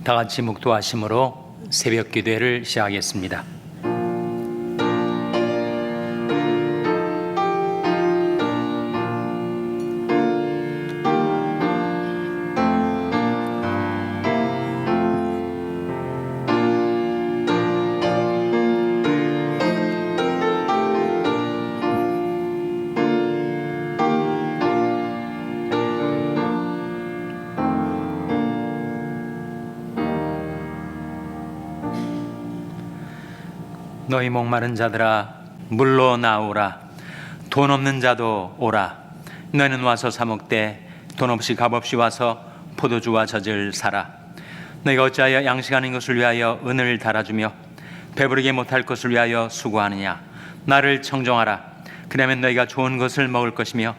다 같이 묵도하심으로 새벽 기도회를 시작하겠습니다. 너희 목마른 자들아 물로 나오라. 돈 없는 자도 오라. 너희는 와서 사 먹되 돈 없이 값 없이 와서 포도주와 젖을 사라. 너희가 어찌하여 양식하는 것을 위하여 은을 달아주며 배부르게 못할 것을 위하여 수고하느냐. 나를 청종하라. 그러면 너희가 좋은 것을 먹을 것이며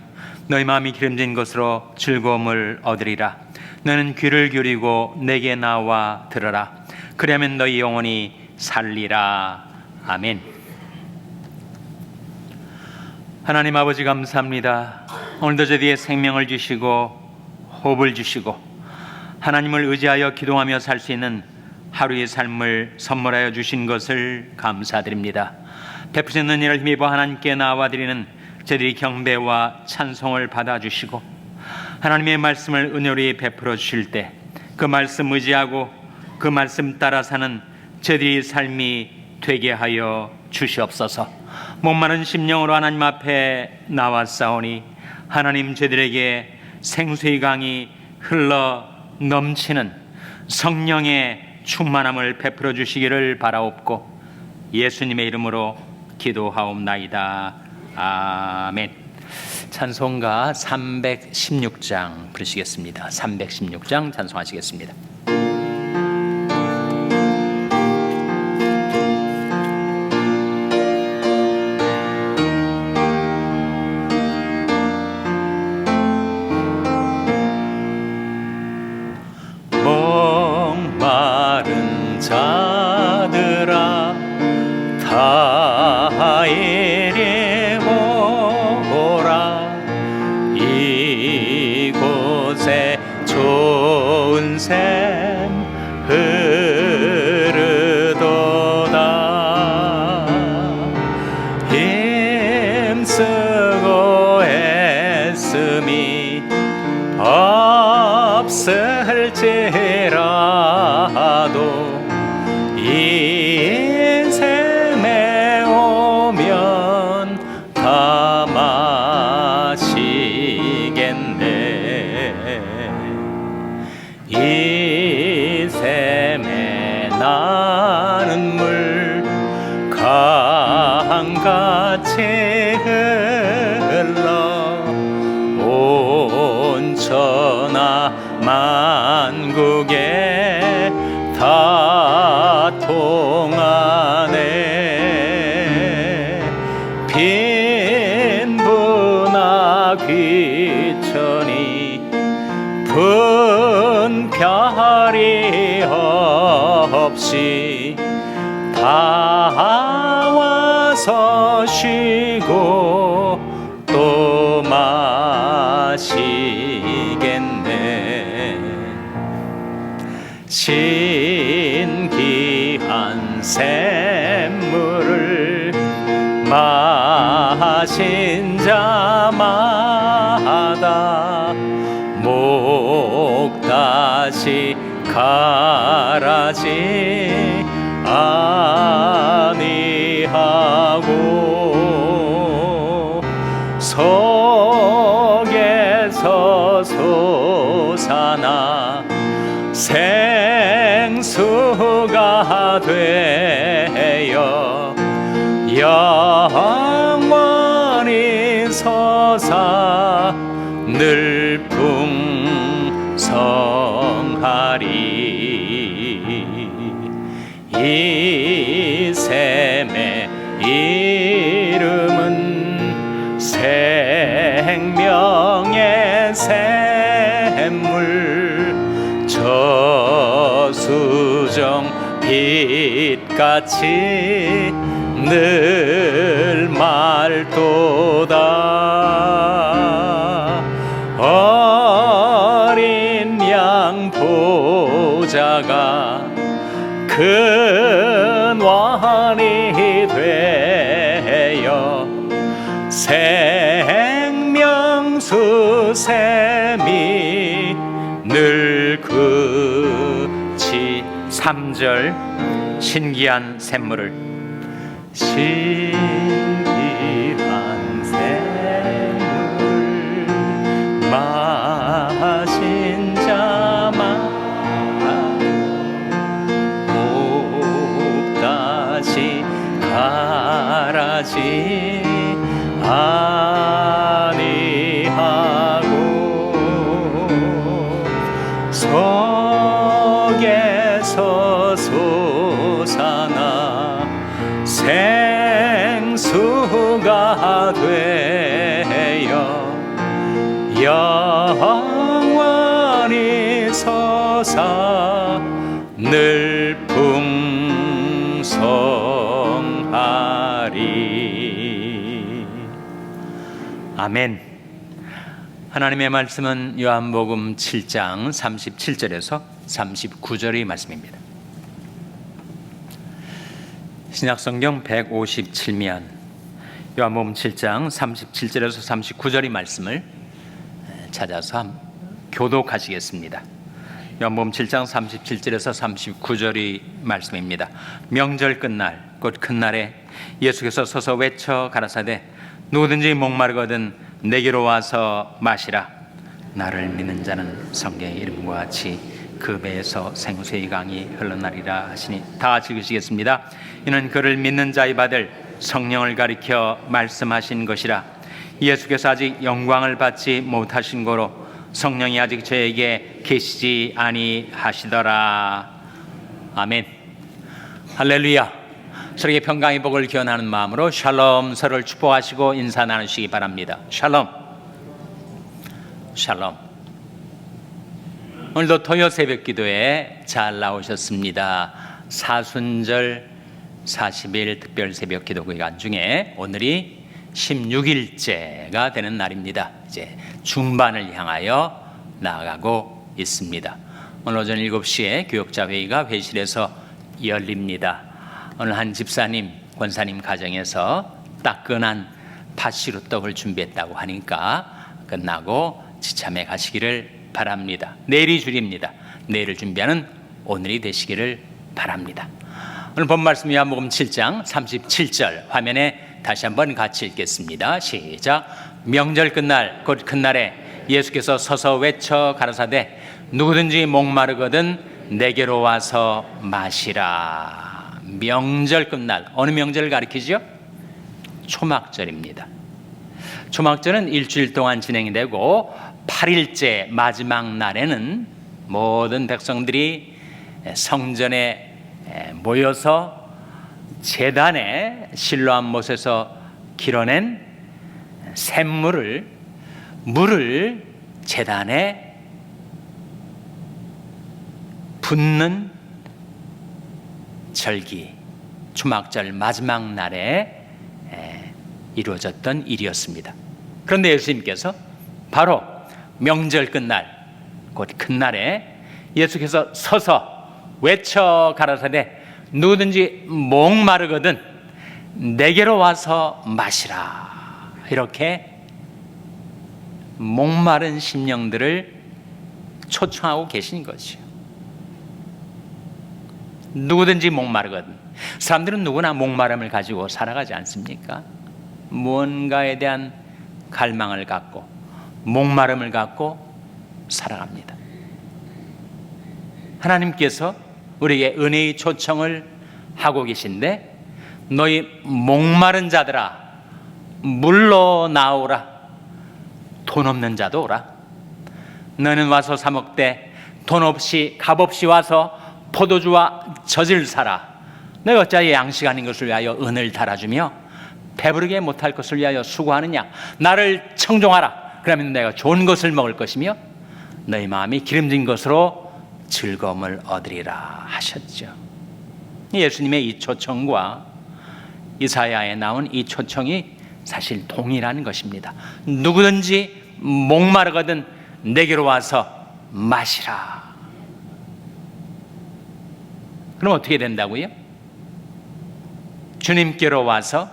너희 마음이 기름진 것으로 즐거움을 얻으리라. 너는 귀를 기울이고 내게 나와 들으라. 그러면 너희 영혼이 살리라. 아멘. 하나님 아버지 감사합니다. 오늘도 저희에게 생명을 주시고 호흡을 주시고 하나님을 의지하여 기도하며 살 수 있는 하루의 삶을 선물하여 주신 것을 감사드립니다. 베푸시는 일을 힘입어 하나님께 나와드리는 저희들이 경배와 찬송을 받아주시고 하나님의 말씀을 은혜로 베풀어 주실 때 그 말씀 의지하고 그 말씀 따라 사는 저희들의 삶이 되게 하여 주시옵소서. 목마른 심령으로 하나님 앞에 나왔사오니 하나님 저희들에게 생수의 강이 흘러 넘치는 성령의 충만함을 베풀어 주시기를 바라옵고 예수님의 이름으로 기도하옵나이다. 아멘. 찬송가 316장 부르시겠습니다. 316장 찬송하시겠습니다. 자들아 다 이리 오라. 이곳에 좋은 샘 흐르도다. 힘쓰고 애씀이 없을지라도 인생에 오면 다 마시겠네. 인생에 나는 물 강같이 흘러 온 천하 만국에 다 통하네. 빈부나 귀천이 분별이 없이 다 와서 쉬고 또 마시겠네. 신기한 샘물을 마신 자마다 목 다시 가라지 아니하고 속에서 솟아나 생수가 되어 영원히 솟아 늘 풍성하리. 이 샘의 이름은 생명의 샘물. 저수정 빛같이 늘 맑도다. 어린 양 보좌 보좌가 근원이 되어 생명수샘이 늘 그치. 3절 신기한 샘물을 신기한 샘물 마신 자만 목 다시 가라지 아니하고 속에서 솟아나 생수가 되어 영원히 솟아 늘 풍성하리. 아멘. 하나님의 말씀은 요한복음 7장 37절에서 39절의 말씀입니다. 신약성경 157면 요한복음 7장 37절에서 39절의 말씀을 찾아서 교독하시겠습니다. 요한복음 7장 37절에서 39절의 말씀입니다. 명절 끝날 곧 큰 날에 예수께서 서서 외쳐 가라사대 누구든지 목마르거든 내게로 와서 마시라. 나를 믿는 자는 성경의 이름과 같이 그 배에서 생수의 강이 흘러나리라 하시니. 다 같이 읽으시겠습니다. 이는 그를 믿는 자의 받을 성령을 가리켜 말씀하신 것이라. 예수께서 아직 영광을 받지 못하신 거로 성령이 아직 저에게 계시지 아니하시더라. 아멘. 할렐루야. 서로에게 평강의 복을 기원하는 마음으로 샬롬, 서로를 축복하시고 인사 나누시기 바랍니다. 샬롬. 샬롬. 오늘도 토요 새벽 기도에 잘 나오셨습니다. 사순절 40일 특별 새벽 기도 기간 중에 오늘이 16일째가 되는 날입니다. 이제 중반을 향하여 나아가고 있습니다. 오늘 오전 7시에 교역자 회의가 회실에서 열립니다. 오늘 한 집사님, 권사님 가정에서 따끈한 팥시루 떡을 준비했다고 하니까 끝나고 지참에 가시기를 바랍니다. 내일이 주일입니다. 내일을 준비하는 오늘이 되시기를 바랍니다. 오늘 본 말씀 요한복음 7장 37절 화면에 다시 한번 같이 읽겠습니다. 시작. 명절 끝날 곧 큰날에 예수께서 서서 외쳐 가라사대 누구든지 목마르거든 내게로 와서 마시라. 명절 끝날, 어느 명절을 가리키죠? 초막절입니다. 초막절은 일주일 동안 진행이 되고 8일째 마지막 날에는 모든 백성들이 성전에 모여서 제단에 실로암 못에서 길어낸 물을 제단에 붓는 절기, 초막절 마지막 날에 이루어졌던 일이었습니다. 그런데 예수님께서 바로 명절 끝날, 곧 큰날에 예수께서 서서 외쳐 가라사대 누구든지 목마르거든 내게로 와서 마시라. 이렇게 목마른 심령들을 초청하고 계신 것이요. 누구든지 목마르거든. 사람들은 누구나 목마름을 가지고 살아가지 않습니까? 무언가에 대한 갈망을 갖고 목마름을 갖고 살아갑니다. 하나님께서 우리에게 은혜의 초청을 하고 계신데 너희 목마른 자들아 물로 나오라. 돈 없는 자도 오라. 너는 와서 사 먹되 돈 없이 값없이 와서 포도주와 젖을 사라. 너희 어찌하여 양식 아닌 것을 위하여 은을 달아주며 배부르게 못할 것을 위하여 수고하느냐. 나를 청종하라. 그러면 내가 좋은 것을 먹을 것이며 너희 마음이 기름진 것으로 즐거움을 얻으리라 하셨죠. 예수님의 이 초청과 이사야에 나온 이 초청이 사실 동일한 것입니다. 누구든지 목마르거든 내게로 와서 마시라. 그럼 어떻게 된다고요? 주님께로 와서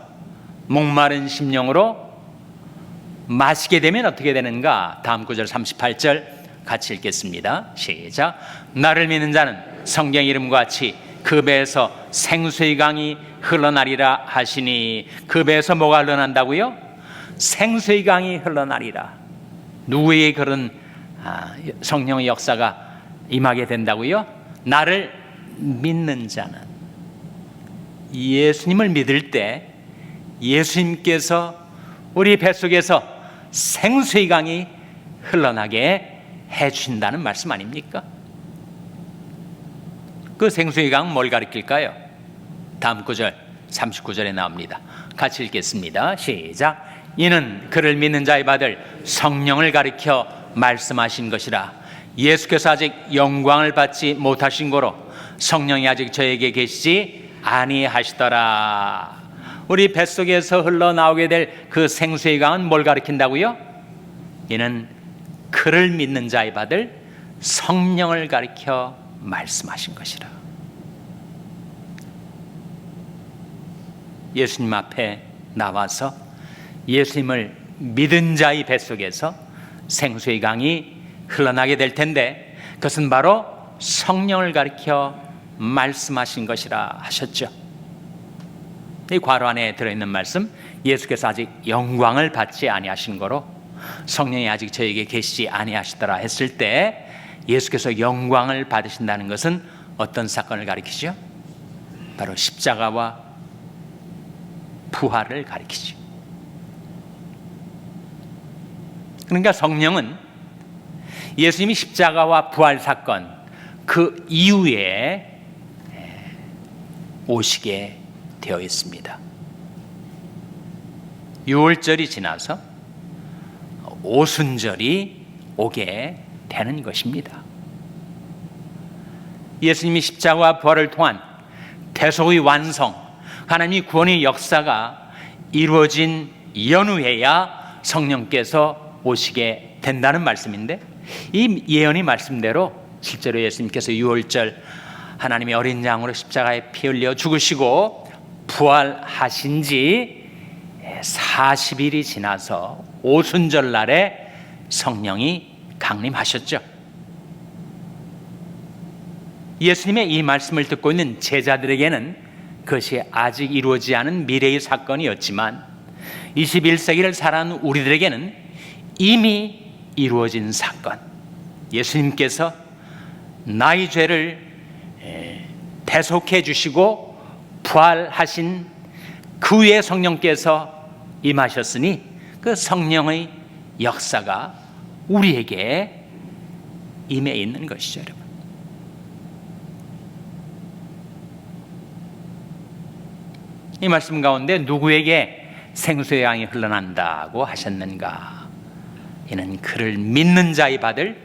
목마른 심령으로 마시게 되면 어떻게 되는가? 다음 구절 38절 같이 읽겠습니다. 시작. 나를 믿는 자는 성경 이름과 같이 그 배에서 생수의 강이 흘러나리라 하시니, 그 배에서 뭐가 흘러난다고요? 생수의 강이 흘러나리라. 누구에게 그런 성령의 역사가 임하게 된다고요? 나를 믿는 자는. 예수님을 믿을 때 예수님께서 우리 뱃속에서 생수의 강이 흘러나게 해주신다는 말씀 아닙니까? 그 생수의 강은 뭘 가리킬까요? 다음 구절 39절에 나옵니다. 같이 읽겠습니다. 시작. 이는 그를 믿는 자의 받을 성령을 가리켜 말씀하신 것이라. 예수께서 아직 영광을 받지 못하신 거로 성령이 아직 저에게 계시지 아니하시더라. 우리 뱃속에서 흘러나오게 될 그 생수의 강은 뭘 가리킨다고요? 이는 그를 믿는 자의 받을 성령을 가리켜 말씀하신 것이라. 예수님 앞에 나와서 예수님을 믿은 자의 뱃속에서 생수의 강이 흘러나게 될 텐데, 그것은 바로 성령을 가리켜 말씀하신 것이라 하셨죠. 이 괄호 안에 들어있는 말씀, 예수께서 아직 영광을 받지 아니하신 거로 성령이 아직 저에게 계시지 아니하시더라 했을 때, 예수께서 영광을 받으신다는 것은 어떤 사건을 가리키죠? 바로 십자가와 부활을 가리키죠. 그러니까 성령은 예수님이 십자가와 부활 사건 그 이후에 오시게 되어 있습니다. 6월절이 지나서 오순절이 오게 되는 것입니다. 예수님이 십자가와 부활을 통한 대속의 완성, 하나님의 구원의 역사가 이루어진 연후에야 성령께서 오시게 된다는 말씀인데, 이 예언의 말씀대로 실제로 예수님께서 6월절 하나님의 어린 양으로 십자가에 피 흘려 죽으시고 부활하신 지 40일이 지나서 오순절 날에 성령이 강림하셨죠. 예수님의 이 말씀을 듣고 있는 제자들에게는 그것이 아직 이루어지지 않은 미래의 사건이었지만 21세기를 살아가는 우리들에게는 이미 이루어진 사건, 예수님께서 나의 죄를 대속해 주시고 부활하신 그 후에 성령께서 임하셨으니 그 성령의 역사가 우리에게 임해 있는 것이죠, 여러분. 이 말씀 가운데 누구에게 생수의 양이 흘러난다고 하셨는가? 이는 그를 믿는 자의 받을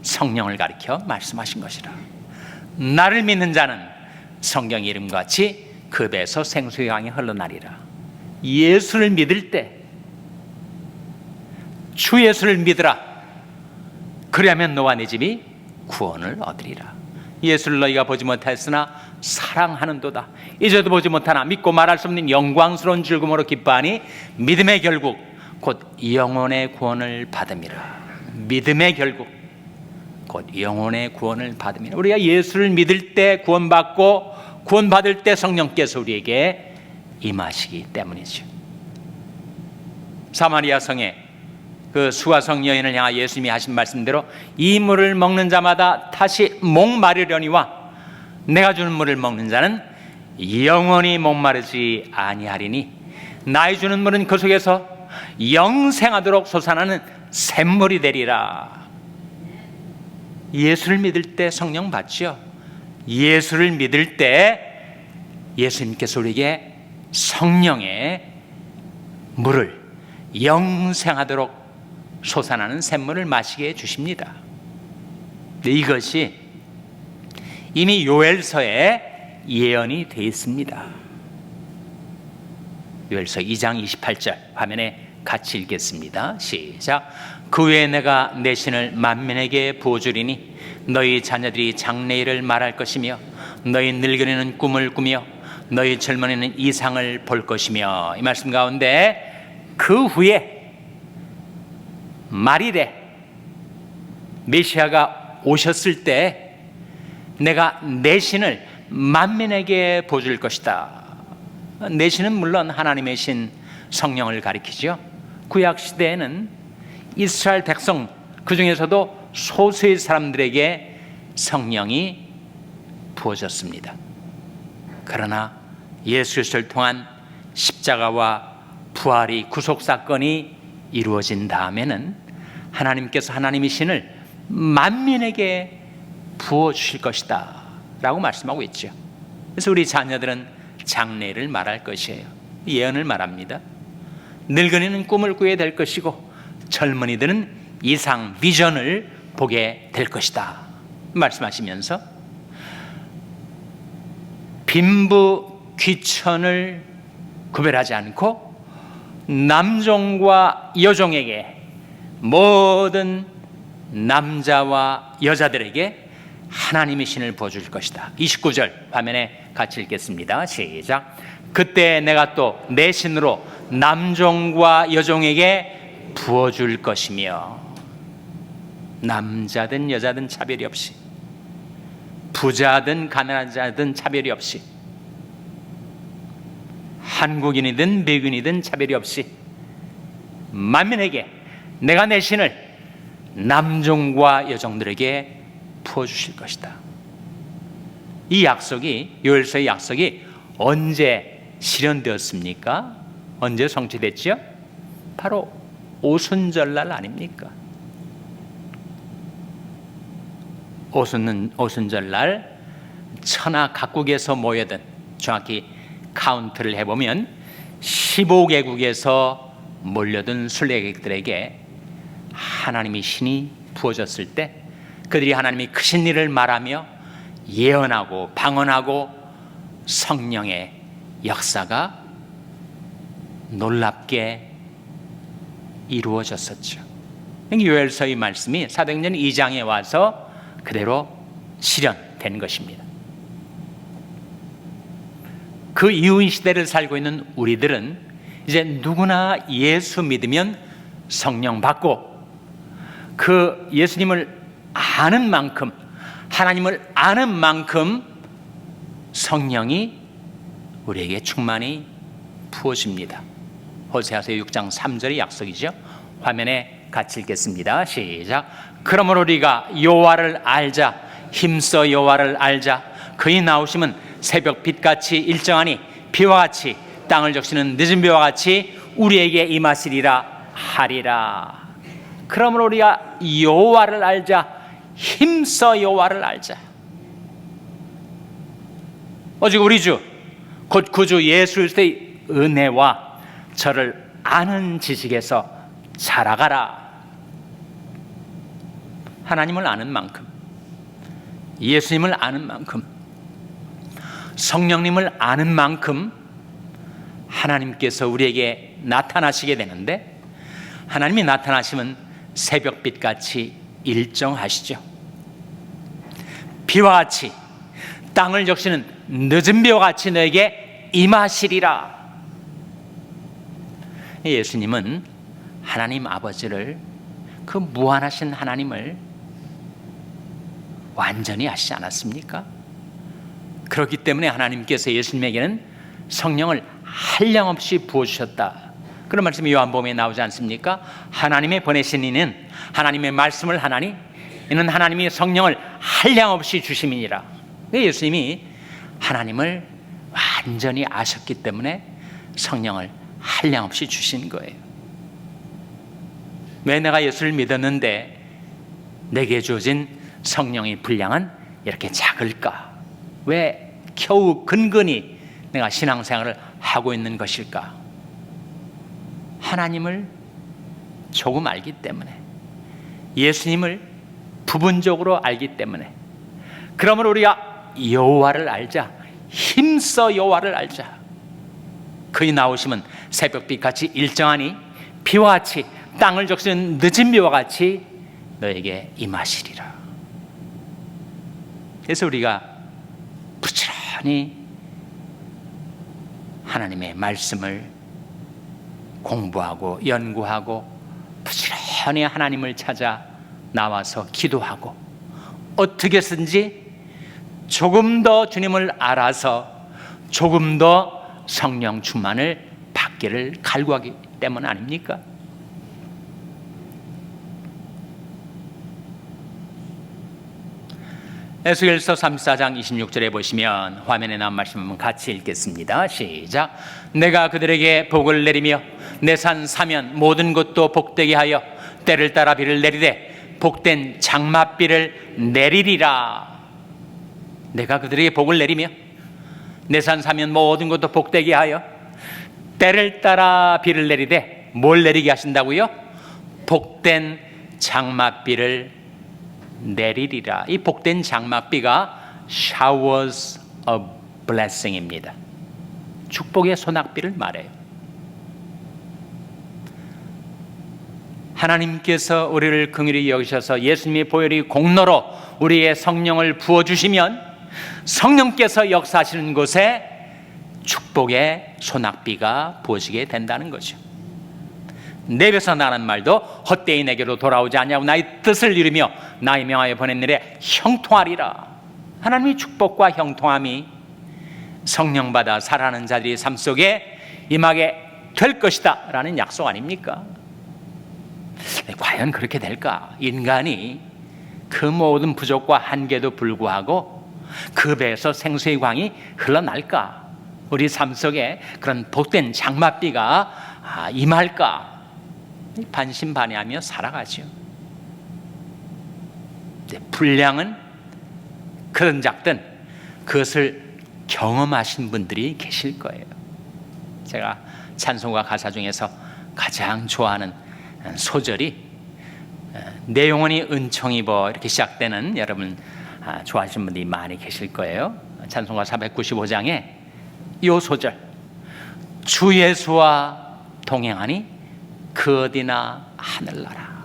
성령을 가리켜 말씀하신 것이라. 나를 믿는 자는 성경 이름과 같이 그 배에서 생수의 양이 흘러나리라. 예수를 믿을 때, 주 예수를 믿으라. 그리하면 너와 네 집이 구원을 얻으리라. 예수를 너희가 보지 못하였으나 사랑하는도다. 이제도 보지 못하나 믿고 말할 수 없는 영광스러운 즐거움으로 기뻐하니 믿음의 결국 곧 영혼의 구원을 받음이라. 믿음의 결국 곧 영혼의 구원을 받음이라. 우리가 예수를 믿을 때 구원받고 구원받을 때 성령께서 우리에게 임하시기 때문이죠. 사마리아 성에 그 수가성 여인을 향하 예수님이 하신 말씀대로 이 물을 먹는 자마다 다시 목마르려니와 내가 주는 물을 먹는 자는 영원히 목마르지 아니하리니 나의 주는 물은 그 속에서 영생하도록 솟아나는 샘물이 되리라. 예수를 믿을 때 성령 받죠. 예수를 믿을 때 예수님께서 우리에게 성령의 물을 영생하도록 솟아나는 샘물을 마시게 해주십니다. 이것이 이미 요엘서에 예언이 되어 있습니다. 요엘서 2장 28절 화면에 같이 읽겠습니다. 시작. 그 후에 내가 내 신을 만민에게 부어주리니 너희 자녀들이 장래일을 말할 것이며 너희 늙은이는 꿈을 꾸며 너희 젊은이는 이상을 볼 것이며, 이 말씀 가운데 그 후에 말이래, 메시아가 오셨을 때 내가 내 신을 만민에게 보여줄 것이다. 내 신은 물론 하나님의 신 성령을 가리키죠. 구약 시대에는 이스라엘 백성, 그 중에서도 소수의 사람들에게 성령이 부어졌습니다. 그러나 예수 그리스도를 통한 십자가와 부활이, 구속 사건이 이루어진 다음에는 하나님께서 하나님의 신을 만민에게 부어주실 것이다 라고 말씀하고 있죠. 그래서 우리 자녀들은 장래를 말할 것이에요. 예언을 말합니다. 늙은이는 꿈을 꾸게 될 것이고 젊은이들은 이상, 비전을 보게 될 것이다 말씀하시면서 빈부 귀천을 구별하지 않고 남종과 여종에게, 모든 남자와 여자들에게 하나님의 신을 부어줄 것이다. 29절 화면에 같이 읽겠습니다. 시작. 그때 내가 또 내 신으로 남종과 여종에게 부어줄 것이며, 남자든 여자든 차별이 없이, 부자든 가난한 자든 차별이 없이, 한국인이든 백인이든 차별이 없이 만민에게 내가 내 신을 남종과 여종들에게 부어주실 것이다. 이 약속이, 요엘서의 약속이 언제 실현되었습니까? 언제 성취됐죠? 바로 오순절날 아닙니까? 오순절날 천하 각국에서 모여든, 정확히 카운트를 해보면 15개국에서 몰려든 순례객들에게 하나님의 신이 부어졌을 때 그들이 하나님이 크신 일을 말하며 예언하고 방언하고 성령의 역사가 놀랍게 이루어졌었죠. 요엘서의 말씀이 사도행전 2장에 와서 그대로 실현된 것입니다. 그 이후의 시대를 살고 있는 우리들은 이제 누구나 예수 믿으면 성령 받고, 그 예수님을 아는 만큼, 하나님을 아는 만큼 성령이 우리에게 충만히 부어집니다. 호세아서 6장 3절의 약속이죠. 화면에 같이 읽겠습니다. 시작. 그러므로 우리가 여호와를 알자, 힘써 여호와를 알자. 그의 나오심은 새벽 빛같이 일정하니 비와 같이 땅을 적시는 늦은 비와 같이 우리에게 임하시리라 하리라. 그러므로 우리가 여호와를 알자, 힘써 여호와를 알자. 오직 우리 주 곧 구주 예수 그리스도의 은혜와 저를 아는 지식에서 자라가라. 하나님을 아는 만큼, 예수님을 아는 만큼, 성령님을 아는 만큼 하나님께서 우리에게 나타나시게 되는데, 하나님이 나타나시면 새벽빛같이 일정하시죠. 비와 같이 땅을 적시는 늦은 비와 같이 너에게 임하시리라. 예수님은 하나님 아버지를, 그 무한하신 하나님을 완전히 아시지 않았습니까? 그렇기 때문에 하나님께서 예수님에게는 성령을 한량없이 부어주셨다. 그런 말씀이 요한복음에 나오지 않습니까? 하나님의 보내신 이는 하나님의 말씀을 하나니 이는 하나님이 성령을 한량없이 주심이니라. 예수님이 하나님을 완전히 아셨기 때문에 성령을 한량없이 주신 거예요. 왜 내가 예수를 믿었는데 내게 주어진 성령의 분량은 이렇게 작을까? 왜 겨우 근근히 내가 신앙생활을 하고 있는 것일까? 하나님을 조금 알기 때문에, 예수님을 부분적으로 알기 때문에. 그러므로 우리가 여호와를 알자, 힘써 여호와를 알자. 그의 나오심은 새벽빛같이 일정하니 비와 같이 땅을 적시는 늦은 비와 같이 너에게 임하시리라. 그래서 우리가 부지런히 하나님의 말씀을 공부하고 연구하고 부지런히 하나님을 찾아 나와서 기도하고 어떻게든지 조금 더 주님을 알아서 조금 더 성령 충만을 받기를 갈구하기 때문 아닙니까? 에스겔서 34장 26절에 보시면 화면에 나온 말씀 한번 같이 읽겠습니다. 시작. 내가 그들에게 복을 내리며 내 산 사면 모든 것도 복되게 하여 때를 따라 비를 내리되 복된 장맛비를 내리리라. 내가 그들에게 복을 내리며 내 산 사면 모든 것도 복되게 하여 때를 따라 비를 내리되 뭘 내리게 하신다고요? 복된 장맛비를 내리리라. 이 복된 장맛비가 showers of blessing입니다. 축복의 소낙비를 말해요. 하나님께서 우리를 긍휼히 여기셔서 예수님의 보혈이 공로로 우리의 성령을 부어주시면 성령께서 역사하시는 곳에 축복의 소낙비가 부어지게 된다는 거죠. 내 입에서 나는 말도 헛되이 내게로 돌아오지 아니하고 나의 뜻을 이루며 나의 명하여 보낸 일에 형통하리라. 하나님의 축복과 형통함이 성령받아 살아가는 자들의 삶 속에 임하게 될 것이다 라는 약속 아닙니까? 과연 그렇게 될까? 인간이 그 모든 부족과 한계도 불구하고 그 배에서 생수의 광이 흘러날까? 우리 삶 속에 그런 복된 장맛비가 임할까? 반신반의하며 살아가죠. 분량은 그런 작든 그것을 경험하신 분들이 계실 거예요. 제가 찬송가 가사 중에서 가장 좋아하는 소절이 내 영혼이 은총 입어 이렇게 시작되는, 여러분 좋아하시는 분들이 많이 계실 거예요. 찬송가 495장에 이 소절, 주 예수와 동행하니 그 어디나 하늘나라.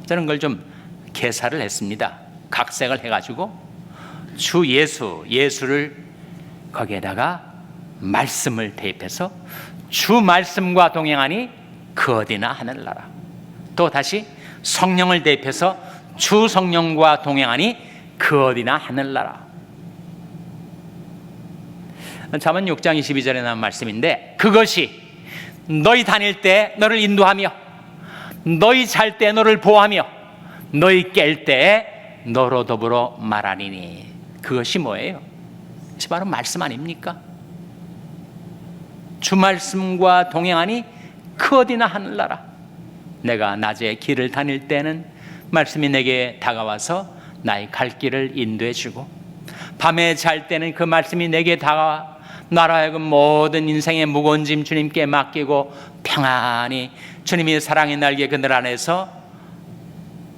저는 그걸 좀 개사를 했습니다. 각색을 해가지고 주 예수를 거기에다가 말씀을 대입해서 주 말씀과 동행하니 그 어디나 하늘나라. 또 다시 성령을 대입해서 주 성령과 동행하니 그 어디나 하늘나라. 잠언 6장 22절에 나온 말씀인데, 그것이 너희 다닐 때 너를 인도하며 너희 잘 때 너를 보호하며 너희 깰 때 너로 더불어 말하리니. 그것이 뭐예요? 그것이 바로 말씀 아닙니까? 주 말씀과 동행하니 그 어디나 하늘나라. 내가 낮에 길을 다닐 때는 말씀이 내게 다가와서 나의 갈 길을 인도해 주고, 밤에 잘 때는 그 말씀이 내게 다가와 나로 하여금 모든 인생의 무거운 짐 주님께 맡기고 평안히 주님이 사랑의 날개 그늘 안에서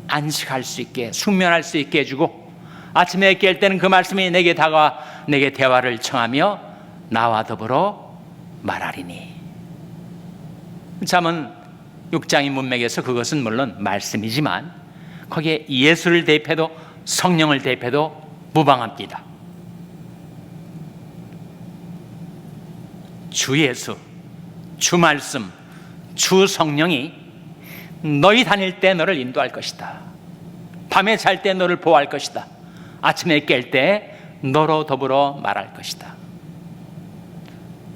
안식할 수 있게, 숙면할 수 있게 해주고, 아침에 깰 때는 그 말씀이 내게 다가와 내게 대화를 청하며 나와 더불어 말하리니. 잠언 6장의 문맥에서 그것은 물론 말씀이지만 거기에 예수를 대입해도 성령을 대입해도 무방합니다. 주 예수, 주 말씀, 주 성령이 너희 다닐 때 너를 인도할 것이다. 밤에 잘 때 너를 보호할 것이다. 아침에 깰 때 너로 더불어 말할 것이다.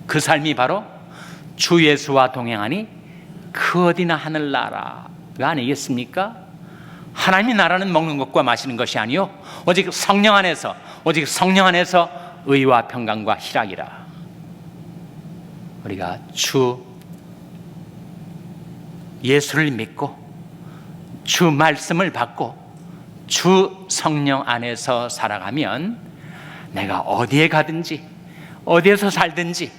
그 삶이 바로 주 예수와 동행하니 그 어디나 하늘나라가 아니겠습니까? 하나님의 나라는 먹는 것과 마시는 것이 아니요 오직 성령 안에서 의와 평강과 희락이라. 우리가 주 예수를 믿고 주 말씀을 받고 주 성령 안에서 살아가면 내가 어디에 가든지 어디에서 살든지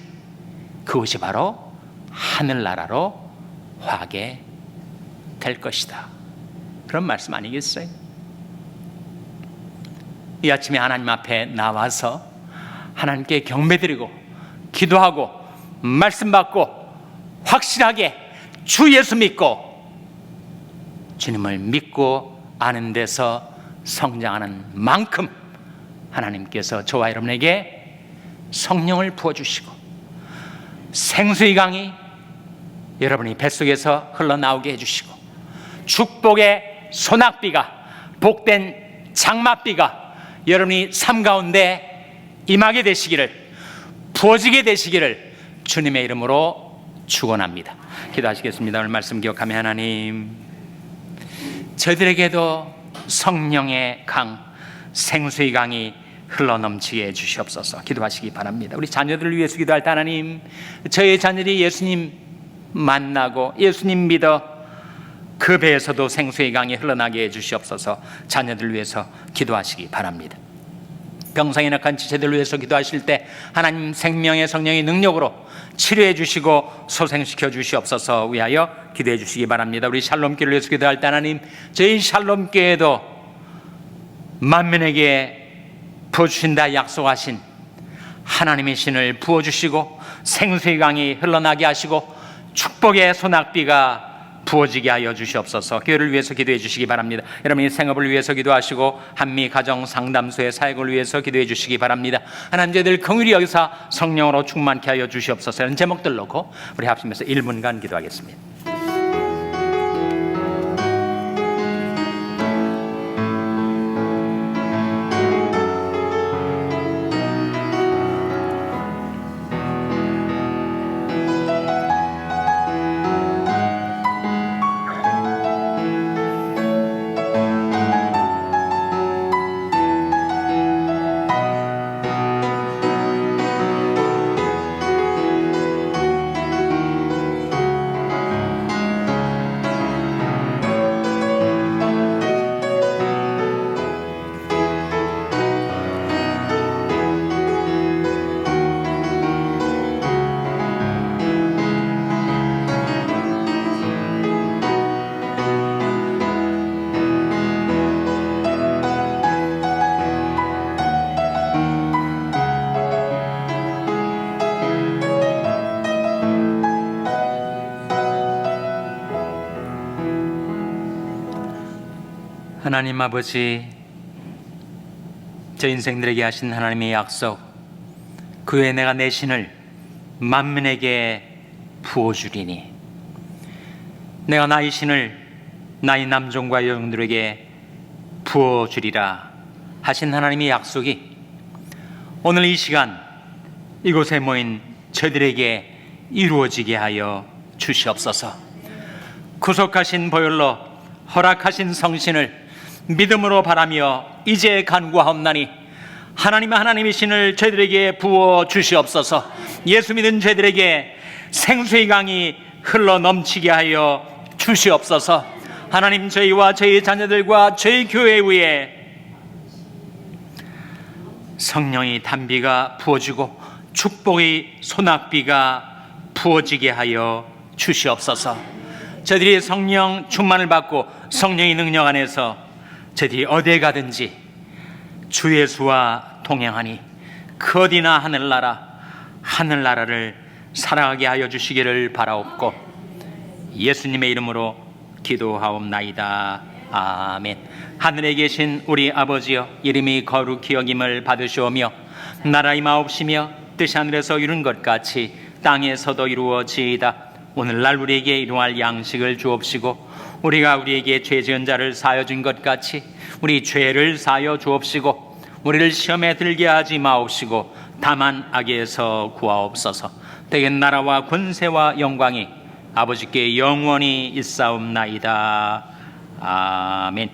그것이 바로 하늘나라로 화게 될 것이다. 그런 말씀 아니겠어요? 이 아침에 하나님 앞에 나와서 하나님께 경배드리고 기도하고 말씀 받고 확실하게 주 예수 믿고 주님을 믿고 아는 데서 성장하는 만큼 하나님께서 저와 여러분에게 성령을 부어주시고 생수의 강이 여러분이 뱃속에서 흘러나오게 해주시고 축복의 소낙비가, 복된 장맛비가 여러분이 삶 가운데 임하게 되시기를, 부어지게 되시기를 주님의 이름으로 축원합니다. 기도하시겠습니다. 오늘 말씀 기억하며 하나님, 저희들에게도 성령의 강, 생수의 강이 흘러넘치게 해주시옵소서. 기도하시기 바랍니다. 우리 자녀들을 위해서 기도할 때 하나님, 저희 자녀들이 예수님 만나고 예수님 믿어 그 배에서도 생수의 강이 흘러나게 해주시옵소서. 자녀들을 위해서 기도하시기 바랍니다. 병상에 낙한 지체들을 위해서 기도하실 때 하나님 생명의 성령의 능력으로 치료해 주시고 소생시켜 주시옵소서 위하여 기도해 주시기 바랍니다. 우리 샬롬교회를 위해서 기도할 때 하나님, 저희 샬롬교회도 만민에게 부어주신다 약속하신 하나님의 신을 부어주시고 생수의 강이 흘러나게 하시고 축복의 소낙비가 부어지게 하여 주시옵소서. 교회를 위해서 기도해 주시기 바랍니다. 여러분의 생업을 위해서 기도하시고 한미 가정 상담소의 사역을 위해서 기도해 주시기 바랍니다. 하나님, 저희들 긍휼히 여기서 성령으로 충만케 하여 주시옵소서. 이런 제목들 놓고 우리 합심해서 1분간 기도하겠습니다. 하나님 아버지, 저 인생들에게 하신 하나님의 약속, 그 외에 내가 내 신을 만민에게 부어주리니, 내가 나의 신을 나의 남종과 여종들에게 부어주리라 하신 하나님의 약속이 오늘 이 시간 이곳에 모인 저들에게 이루어지게 하여 주시옵소서. 구속하신 보혈로 허락하신 성신을 믿음으로 바라며 이제 간구하옵나니 하나님의 신을 저희들에게 부어 주시옵소서. 예수 믿은 저희들에게 생수의 강이 흘러 넘치게 하여 주시옵소서. 하나님, 저희와 저희 자녀들과 저희 교회 위에 성령의 단비가 부어지고 축복의 소낙비가 부어지게 하여 주시옵소서. 저희들이 성령 충만을 받고 성령의 능력 안에서 저희들이 어디에 가든지 주 예수와 동행하니 그 어디나 하늘나라를 살아가게 하여 주시기를 바라옵고 예수님의 이름으로 기도하옵나이다. 아멘. 하늘에 계신 우리 아버지여, 이름이 거룩히 여김을 받으시오며 나라의 마옵시며 뜻이 하늘에서 이룬 것 같이 땅에서도 이루어지이다. 오늘날 우리에게 일용할 양식을 주옵시고 우리가 우리에게 죄 지은 자를 사하여 준 것 같이 우리 죄를 사하여 주옵시고 우리를 시험에 들게 하지 마옵시고 다만 악에서 구하옵소서. 대개 나라와 권세와 영광이 아버지께 영원히 있사옵나이다. 아멘.